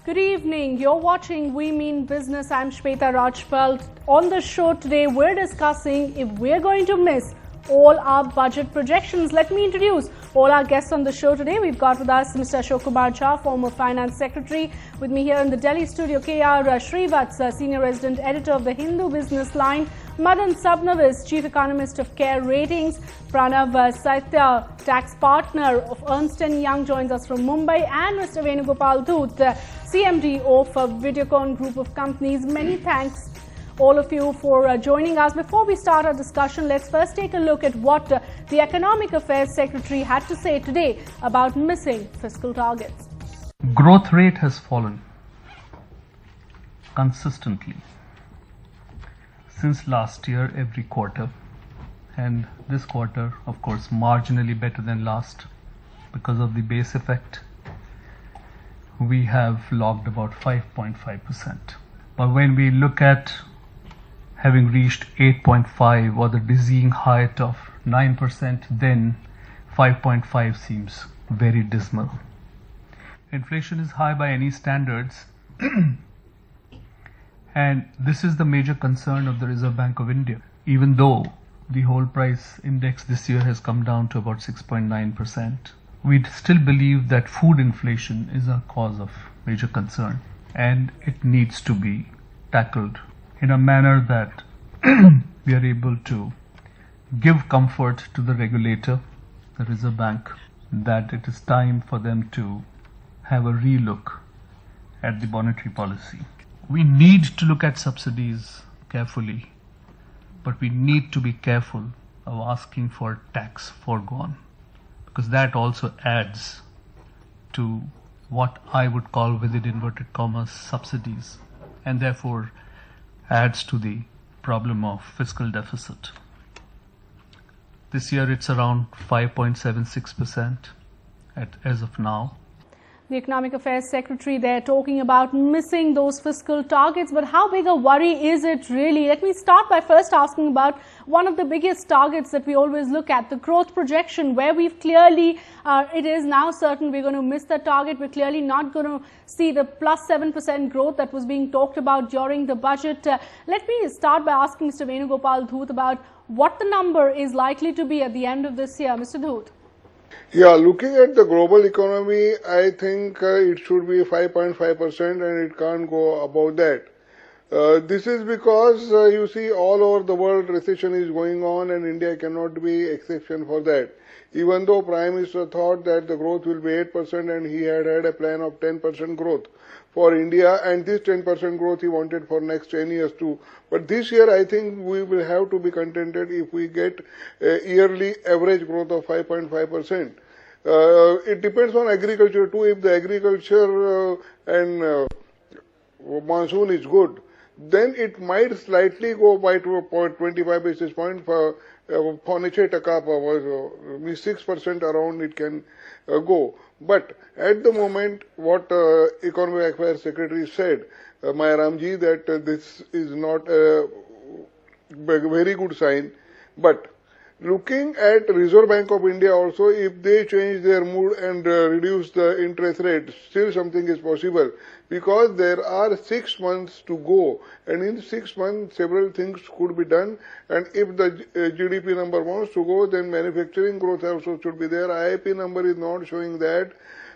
Good evening. You're watching We Mean Business. I'm Shweta Rajpal. On the show today, we're discussing if we're going to miss all our budget projections. Let me introduce all our guests on the show today. We've got with us Mr. Ashok Kumar Jha, former Finance Secretary. With me here in the Delhi studio, R Srivats, Senior Resident Editor of the Hindu Business Line. Madan Sabnavis, Chief Economist of Care Ratings. Pranav Sayta, Tax Partner of Ernst Young, joins us from Mumbai. And Mr. Venugopal Dhoot, CMD of Videocon Group of Companies. Many thanks all of you for joining us. Before we start our discussion, let's first take a look at what the Economic Affairs Secretary had to say today about missing fiscal targets. Growth rate has fallen consistently since last year every quarter, and this quarter of course marginally better than last because of the base effect. We have logged about 5.5%. But when we look at having reached 8.5 or the dizzying height of 9%, then 5.5 seems very dismal. Inflation is high by any standards, and this is the major concern of the Reserve Bank of India. Even though the whole price index this year has come down to about 6.9%, we still believe that food inflation is a cause of major concern, and it needs to be tackled in a manner that we are able to give comfort to the regulator, the Reserve Bank, that it is time for them to have a relook at the monetary policy. We need to look at subsidies carefully, but we need to be careful of asking for tax foregone, because that also adds to what I would call, within inverted commas, subsidies, and therefore adds to the problem of fiscal deficit. This year it's around 5.76% as of now. The Economic Affairs Secretary there talking about missing those fiscal targets, but how big a worry is it really? Let me start by first asking about one of the biggest targets that we always look at, the growth projection, where we've clearly, it is now certain we're going to miss the target. We're clearly not going to see the plus 7% growth that was being talked about during the budget. Let me start by asking Mr. Venugopal Dhoot about what the number is likely to be at the end of this year. Mr. Dhoot. Yeah, looking at the global economy, I think it should be 5.5% and it can't go above that. This is because you see all over the world recession is going on and India cannot be exception for that. Even though Prime Minister thought that the growth will be 8% and he had a plan of 10% growth for India, and this 10% growth he wanted for next 10 years too. But this year I think we will have to be contented if we get a yearly average growth of 5.5%. It depends on agriculture too. If the agriculture and monsoon is good, then it might slightly go by 25 basis points for 6% around it can go. But at the moment, what Economic Affairs Secretary said, Mayaram ji, that this is not a very good sign. But looking at Reserve Bank of India also, if they change their mood and reduce the interest rate, still something is possible, because there are 6 months to go, and in 6 months several things could be done. And if the GDP number wants to go, then manufacturing growth also should be there. IIP number is not showing that,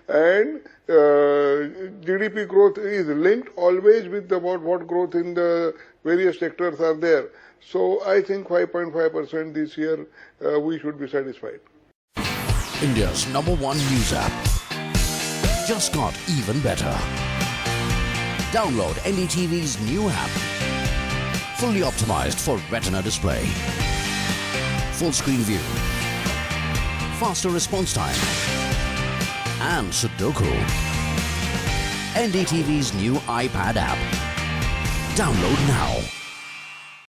and GDP growth is linked always with what growth in the various sectors are there. So I think 5.5% this year we should be satisfied. India's #1 news app just got even better. Download NDTV's new app, fully optimized for retina display, full screen view, faster response time, and Sudoku. NDTV's new iPad app. Download now.